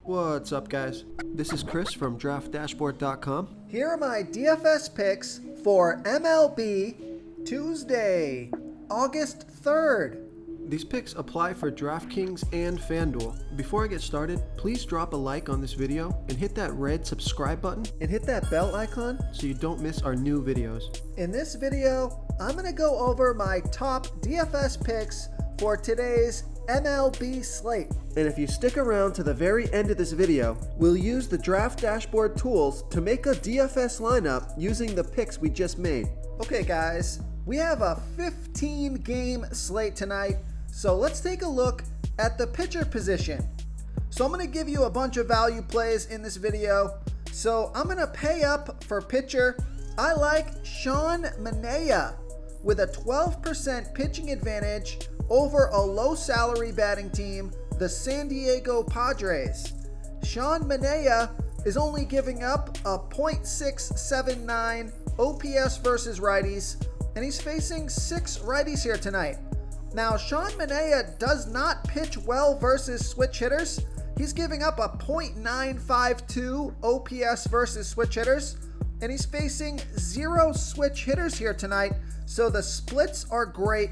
What's up, guys? This is Chris from DraftDashboard.com. Here are my DFS picks for MLB Tuesday, August 3rd. These picks apply for DraftKings and FanDuel. Before I get started, please drop a like on this video and hit that red subscribe button And hit that bell icon. so you don't miss our new videos. In this video, I'm going to go over my top DFS picks for today's MLB slate. And if you stick around to the very end of this video, we'll use the Draft Dashboard tools to make a DFS lineup using the picks we just made. Okay guys, we have a 15 game slate tonight, so let's take a look at the pitcher position. So I'm going to give you a bunch of value plays in this video. So I'm going to pay up for pitcher. I like Sean Manaea with a 12% pitching advantage over a low salary batting team, the San Diego Padres. Sean Manaea is only giving up a .679 OPS versus righties, and he's facing 6 righties here tonight. Now, Sean Manaea does not pitch well versus switch hitters. He's giving up a .952 OPS versus switch hitters, and he's facing 0 switch hitters here tonight, so the splits are great.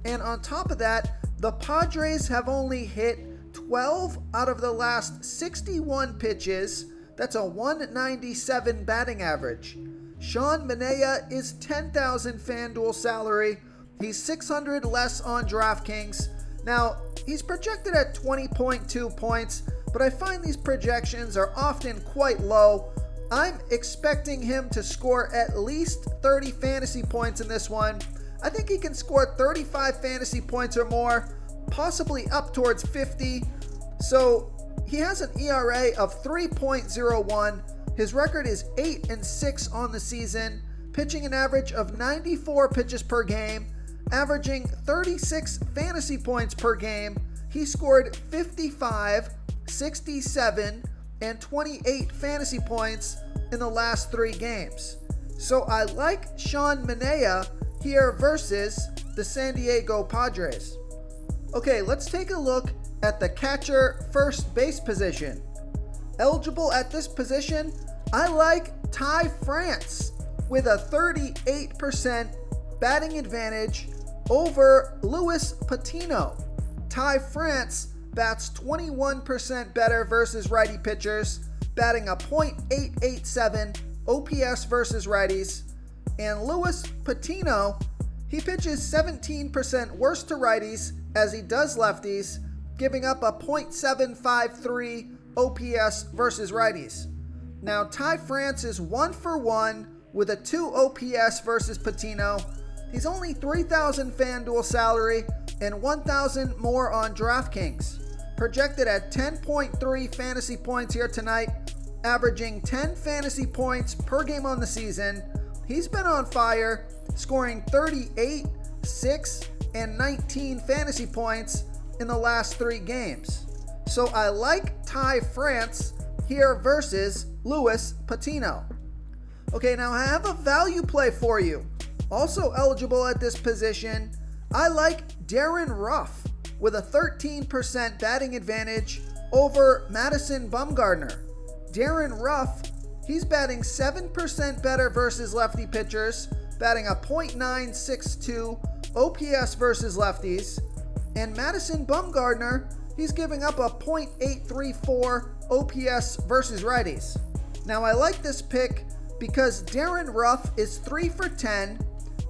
And on top of that, the Padres have only hit 12 out of the last 61 pitches. That's a 197 batting average. Sean Manaea is 10,000 FanDuel salary. He's 600 less on DraftKings. Now, he's projected at 20.2 points, but I find these projections are often quite low. I'm expecting him to score at least 30 fantasy points in this one. I think he can score 35 fantasy points or more, possibly up towards 50. So he has an ERA of 3.01. His record is 8-6 on the season, pitching an average of 94 pitches per game, averaging 36 fantasy points per game. He scored 55, 67, and 28 fantasy points in the last 3 games. So I like Sean Manaea here versus the San Diego Padres. Okay, let's take a look at the catcher first base position. Eligible at this position, I like Ty France with a 38% batting advantage over Luis Patino. Ty France bats 21% better versus righty pitchers, batting a .887 OPS versus righties. And Luis Patino, he pitches 17% worse to righties as he does lefties, giving up a .753 OPS versus righties. Now, Ty France is 1-for-1 with a 2 OPS versus Patino. He's only 3,000 FanDuel salary and 1,000 more on DraftKings. Projected at 10.3 fantasy points here tonight, averaging 10 fantasy points per game on the season. He's been on fire, scoring 38, 6, and 19 fantasy points in the last 3 games. So I like Ty France here versus Luis Patino. Okay, now I have a value play for you. Also eligible at this position, I like Darren Ruff with a 13% batting advantage over Madison Bumgarner. Darren Ruff, he's batting 7% better versus lefty pitchers, batting a .962 OPS versus lefties. And Madison Bumgarner, he's giving up a .834 OPS versus righties. Now I like this pick because Darren Ruff is 3 for 10,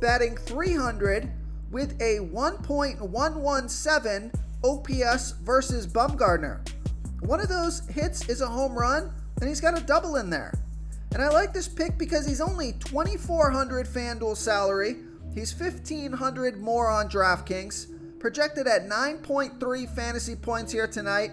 batting 300 with a 1.117 OPS versus Bumgarner. One of those hits is a home run, and he's got a double in there. And I like this pick because he's only 2,400 FanDuel salary. He's 1,500 more on DraftKings. Projected at 9.3 fantasy points here tonight,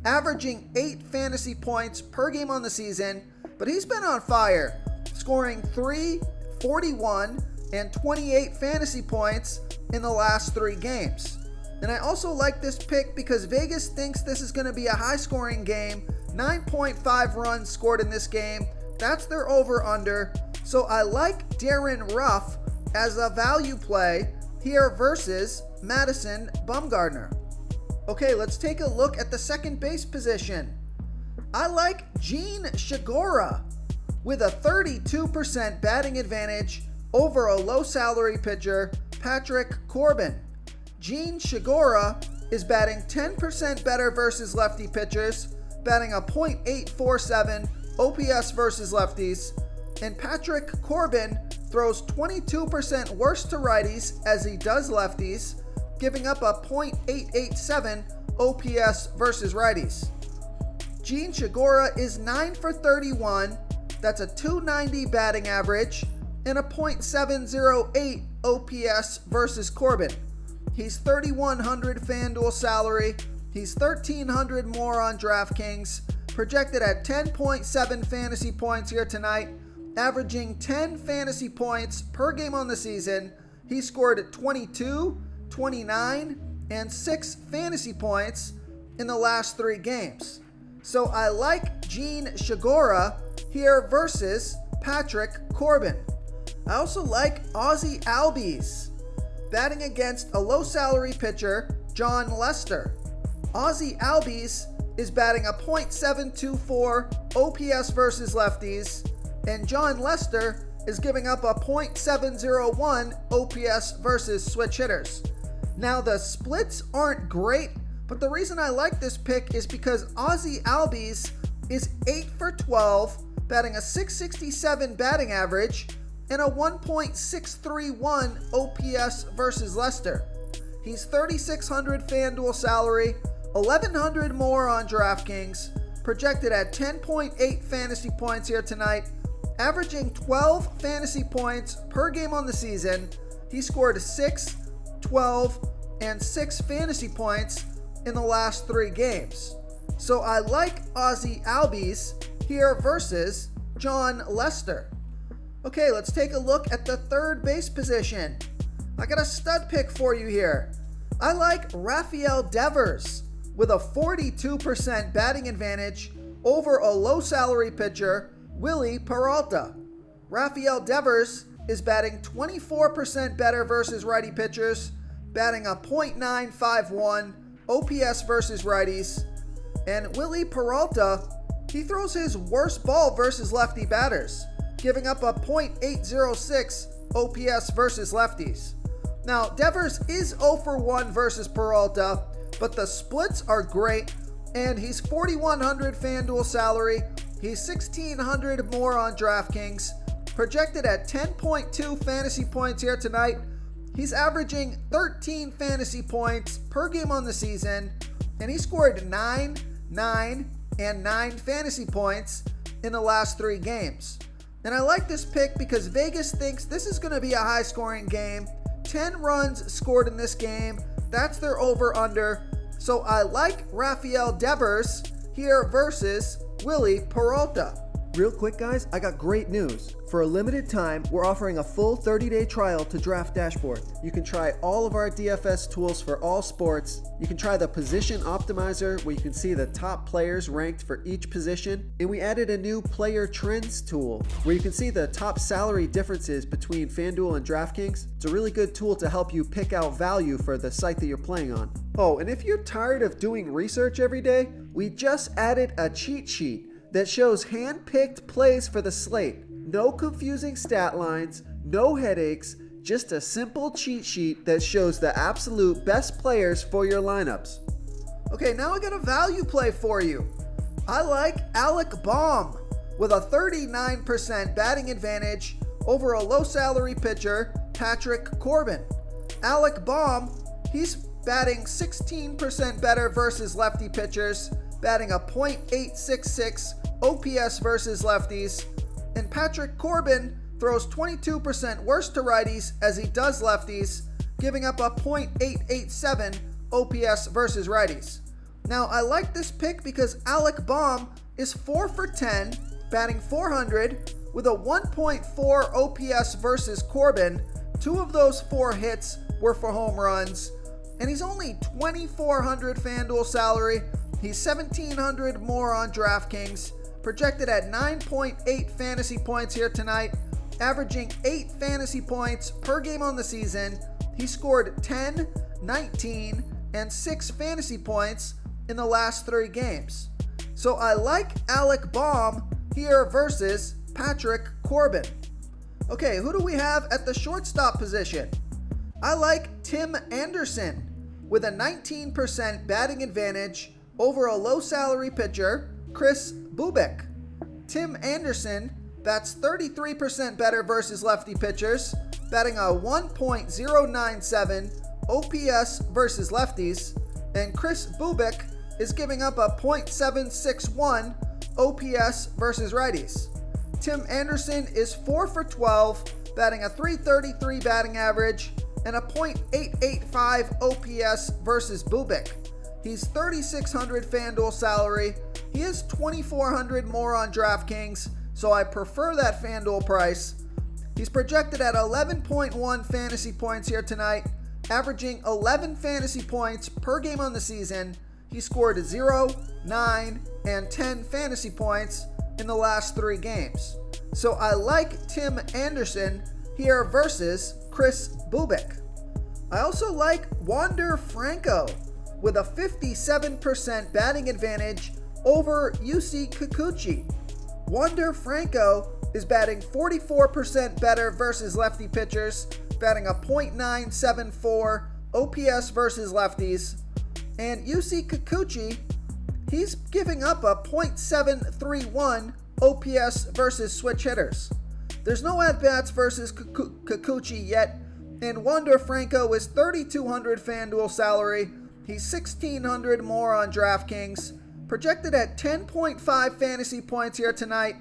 averaging 8 fantasy points per game on the season. But he's been on fire, scoring 3, 41, and 28 fantasy points in the last 3 games. And I also like this pick because Vegas thinks this is going to be a high-scoring game. 9.5 runs scored in this game. That's their over-under. So I like Darren Ruff as a value play here versus Madison Bumgarner. Okay, let's take a look at the second base position. I like Gene Shigura with a 32% batting advantage over a low-salary pitcher, Patrick Corbin. Gene Shigura is batting 10% better versus lefty pitchers, batting a .847 OPS versus lefties, and Patrick Corbin throws 22% worse to righties as he does lefties, giving up a .887 OPS versus righties. Gene Shigura is 9 for 31, that's a .290 batting average, and a .708 OPS versus Corbin. He's $3,100 FanDuel salary. He's $1,300 more on DraftKings, projected at 10.7 fantasy points here tonight, averaging 10 fantasy points per game on the season. He scored 22, 29, and 6 fantasy points in the last 3 games. So I like Gene Shigura here versus Patrick Corbin. I also like Ozzie Albies batting against a low-salary pitcher, John Lester. Ozzie Albies is batting a .724 OPS versus lefties, and John Lester is giving up a .701 OPS versus switch hitters. Now, the splits aren't great, but the reason I like this pick is because Ozzie Albies is 8 for 12, batting a .667 batting average, and a 1.631 OPS versus Lester. He's $3,600 FanDuel salary, $1,100 more on DraftKings, projected at 10.8 fantasy points here tonight, averaging 12 fantasy points per game on the season. He scored 6, 12, and 6 fantasy points in the last 3 games. So I like Ozzie Albies here versus John Lester. Okay, let's take a look at the third base position. I got a stud pick for you here. I like Rafael Devers with a 42% batting advantage over a low-salary pitcher, Willie Peralta. Rafael Devers is batting 24% better versus righty pitchers, batting a .951 OPS versus righties. And Willie Peralta, he throws his worst ball versus lefty batters, giving up a .806 OPS versus lefties. Now, Devers is 0 for 1 versus Peralta, but the splits are great, and he's $4,100 FanDuel salary. He's $1,600 more on DraftKings, projected at 10.2 fantasy points here tonight. He's averaging 13 fantasy points per game on the season, and he scored 9, 9, and 9 fantasy points in the last 3 games. And I like this pick because Vegas thinks this is going to be a high-scoring game. 10 runs scored in this game. That's their over-under. So I like Rafael Devers here versus Willie Peralta. Real quick, guys, I got great news. For a limited time, we're offering a full 30-day trial to Draft Dashboard. You can try all of our DFS tools for all sports. You can try the Position Optimizer, where you can see the top players ranked for each position. And we added a new Player Trends tool, where you can see the top salary differences between FanDuel and DraftKings. It's a really good tool to help you pick out value for the site that you're playing on. Oh, and if you're tired of doing research every day, we just added a cheat sheet that shows hand-picked plays for the slate. No confusing stat lines, no headaches, just a simple cheat sheet that shows the absolute best players for your lineups. Okay, now I got a value play for you. I like Alec Baum with a 39% batting advantage over a low-salary pitcher, Patrick Corbin. Alec Baum, he's batting 16% better versus lefty pitchers, batting a .866 OPS versus lefties, and Patrick Corbin throws 22% worse to righties as he does lefties, giving up a .887 OPS versus righties. Now, I like this pick because Alec Baum is 4 for 10, batting .400 with a 1.4 OPS versus Corbin. 2 of those 4 hits were for home runs, and he's only $2,400 FanDuel salary. He's $1,700 more on DraftKings, projected at 9.8 fantasy points here tonight, averaging 8 fantasy points per game on the season. He scored 10, 19, and 6 fantasy points in the last 3 games. So I like Alec Baum here versus Patrick Corbin. Okay, who do we have at the shortstop position? I like Tim Anderson with a 19% batting advantage over a low salary pitcher, Kris Bubic. Tim Anderson bats 33% better versus lefty pitchers, batting a 1.097 OPS versus lefties, and Kris Bubic is giving up a .761 OPS versus righties. Tim Anderson is 4 for 12, batting a .333 batting average and a .885 OPS versus Bubic. He's $3,600 FanDuel salary. He is $2,400 more on DraftKings, so I prefer that FanDuel price. He's projected at 11.1 fantasy points here tonight, averaging 11 fantasy points per game on the season. He scored 0, 9, and 10 fantasy points in the last 3 games. So I like Tim Anderson here versus Kris Bubic. I also like Wander Franco with a 57% batting advantage over Yusei Kikuchi. Wander Franco is batting 44% better versus lefty pitchers, batting a .974 OPS versus lefties. And Yusei Kikuchi, he's giving up a .731 OPS versus switch hitters. There's no at-bats versus Kikuchi yet, and Wander Franco is $3,200 FanDuel salary. He's $1,600 more on DraftKings, projected at 10.5 fantasy points here tonight,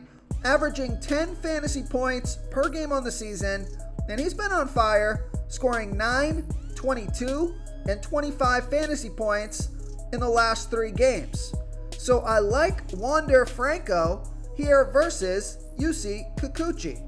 averaging 10 fantasy points per game on the season, and he's been on fire, scoring 9, 22, and 25 fantasy points in the last 3 games. So I like Wander Franco here versus Yusei Kikuchi.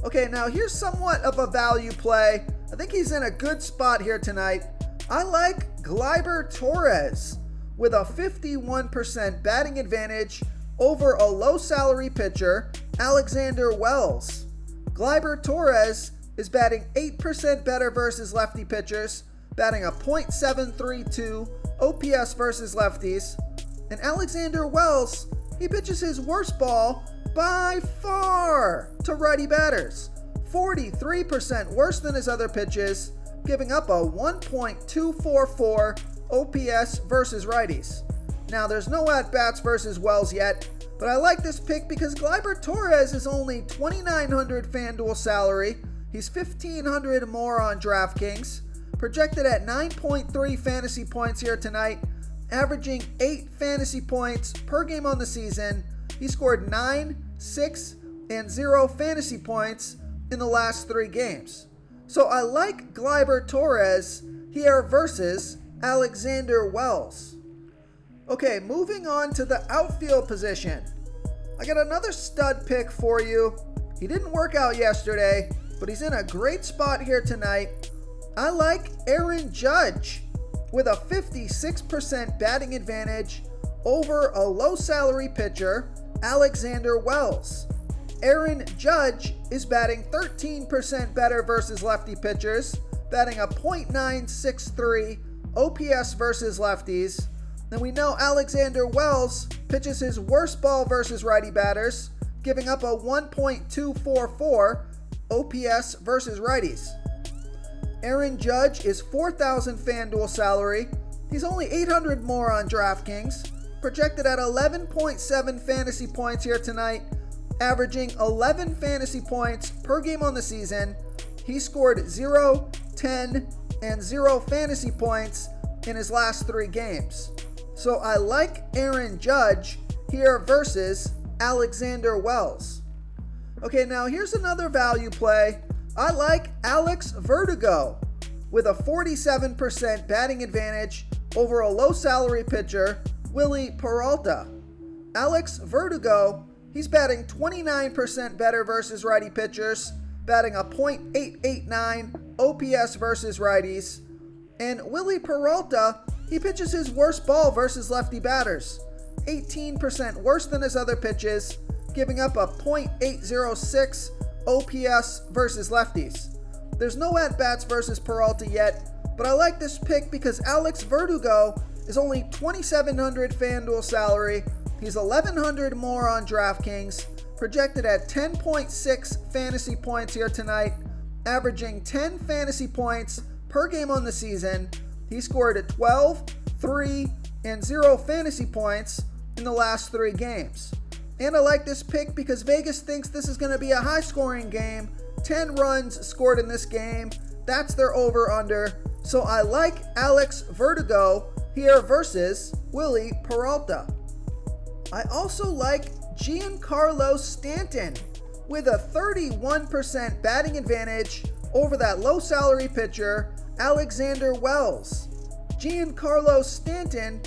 Okay, now here's somewhat of a value play. I think he's in a good spot here tonight. I like Gleyber Torres with a 51% batting advantage over a low salary pitcher, Alexander Wells. Gleyber Torres is batting 8% better versus lefty pitchers, batting a .732 OPS versus lefties. And Alexander Wells, he pitches his worst ball by far to righty batters, 43% worse than his other pitches, giving up a 1.244 OPS versus righties. Now, there's no at-bats versus Wells yet, but I like this pick because Gleyber Torres is only $2,900 FanDuel salary. He's $1,500 more on DraftKings, projected at 9.3 fantasy points here tonight, averaging 8 fantasy points per game on the season. He scored 9, 6, and 0 fantasy points in the last 3 games. So I like Gleyber Torres here versus Alexander Wells. Okay, moving on to the outfield position. I got another stud pick for you. He didn't work out yesterday, but he's in a great spot here tonight. I like Aaron Judge with a 56% batting advantage over a low salary pitcher, Alexander Wells. Aaron Judge is batting 13% better versus lefty pitchers, batting a .963 OPS versus lefties. And we know Alexander Wells pitches his worst ball versus righty batters, giving up a 1.244 OPS versus righties. Aaron Judge is $4,000 FanDuel salary. He's only $800 more on DraftKings, projected at 11.7 fantasy points here tonight, averaging 11 fantasy points per game on the season. He scored 0, 10, and 0 fantasy points in his last 3 games. So I like Aaron Judge here versus Alexander Wells. Okay, now here's another value play. I like Alex Verdugo with a 47% batting advantage over a low salary pitcher, Willie Peralta. Alex Verdugo, he's batting 29% better versus righty pitchers, batting a .889 OPS versus righties. And Willie Peralta, he pitches his worst ball versus lefty batters, 18% worse than his other pitches, giving up a .806 OPS versus lefties. There's no at-bats versus Peralta yet, but I like this pick because Alex Verdugo is only $2,700 FanDuel salary. He's 1,100 more on DraftKings, projected at 10.6 fantasy points here tonight, averaging 10 fantasy points per game on the season. He scored at 12, 3, and 0 fantasy points in the last 3 games. And I like this pick because Vegas thinks this is going to be a high-scoring game. 10 runs scored in this game. That's their over-under. So I like Alex Verdugo here versus Willie Peralta. I also like Giancarlo Stanton with a 31% batting advantage over that low-salary pitcher, Alexander Wells. Giancarlo Stanton,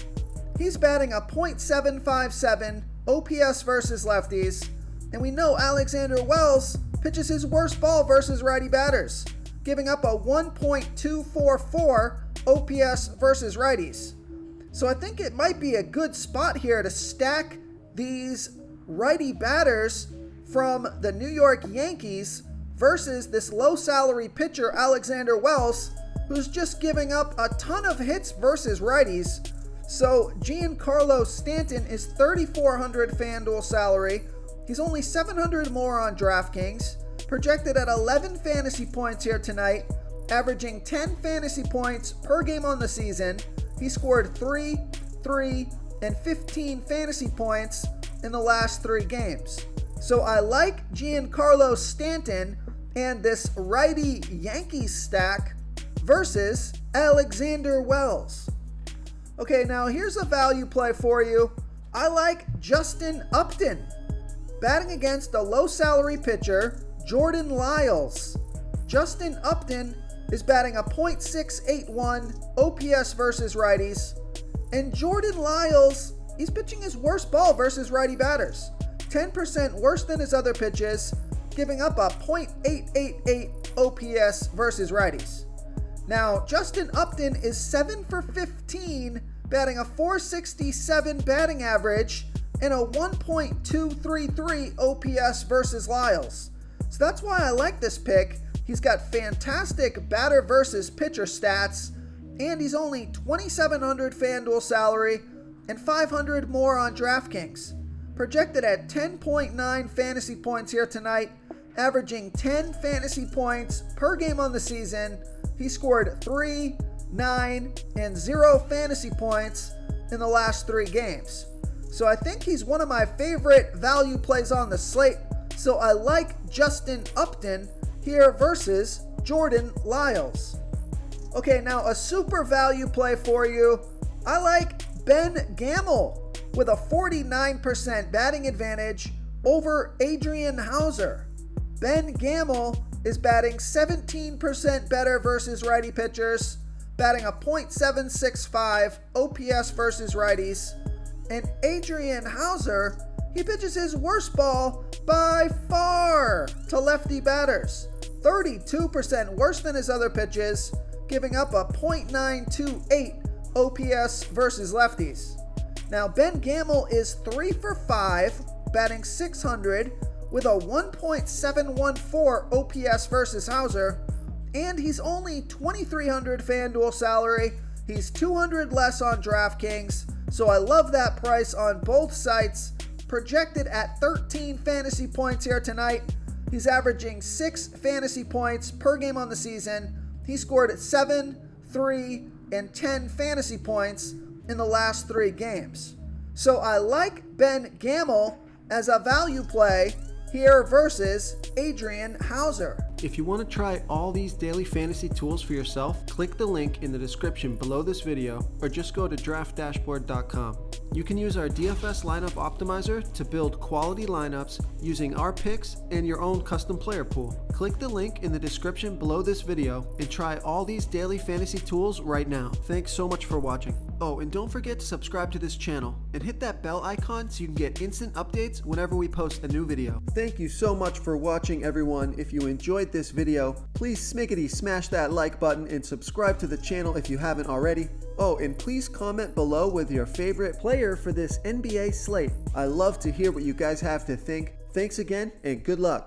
he's batting a .757 OPS versus lefties, and we know Alexander Wells pitches his worst ball versus righty batters, giving up a 1.244 OPS versus righties. So I think it might be a good spot here to stack these righty batters from the New York Yankees versus this low-salary pitcher, Alexander Wells, who's just giving up a ton of hits versus righties. So Giancarlo Stanton is 3,400 FanDuel salary. He's only 700 more on DraftKings, projected at 11 fantasy points here tonight, averaging 10 fantasy points per game on the season. He scored 3, 3, and 15 fantasy points in the last 3 games. So I like Giancarlo Stanton and this righty Yankees stack versus Alexander Wells. Okay, now here's a value play for you. I like Justin Upton, batting against a low-salary pitcher, Jordan Lyles. Justin Upton is batting a .681 OPS versus righties, and Jordan Lyles, he's pitching his worst ball versus righty batters, 10% worse than his other pitches, giving up a .888 OPS versus righties. Now, Justin Upton is 7 for 15, batting a .467 batting average and a 1.233 OPS versus Lyles. So that's why I like this pick. He's got fantastic batter versus pitcher stats, and he's only 2,700 FanDuel salary and 500 more on DraftKings. Projected at 10.9 fantasy points here tonight, averaging 10 fantasy points per game on the season. He scored 3, 9, and 0 fantasy points in the last 3 games. So I think he's one of my favorite value plays on the slate. So I like Justin Upton here versus Jordan Lyles. Okay, now a super value play for you. I like Ben Gamel with a 49% batting advantage over Adrian Hauser. Ben Gamel is batting 17% better versus righty pitchers, batting a .765 OPS versus righties. And Adrian Hauser, he pitches his worst ball by far to lefty batters, 32% worse than his other pitches, giving up a .928 OPS versus lefties. Now, Ben Gamel is 3 for 5, batting 600 with a 1.714 OPS versus Hauser, and he's only 2,300 FanDuel salary. He's 200 less on DraftKings, so I love that price on both sites. Projected at 13 fantasy points here tonight. He's averaging 6 fantasy points per game on the season. He scored 7, 3, and 10 fantasy points in the last 3 games. So I like Ben Gamel as a value play here versus Adrian Hauser. If you want to try all these daily fantasy tools for yourself, click the link in the description below this video or just go to draftdashboard.com. You can use our DFS lineup optimizer to build quality lineups using our picks and your own custom player pool. Click the link in the description below this video and try all these daily fantasy tools right now. Thanks so much for watching. Oh, and don't forget to subscribe to this channel and hit that bell icon so you can get instant updates whenever we post a new video. Thank you so much for watching, everyone. If you enjoyed this video, please smash that like button and subscribe to the channel if you haven't already. Oh, and please comment below with your favorite player for this NBA slate. I love to hear what you guys have to think. Thanks again, and good luck.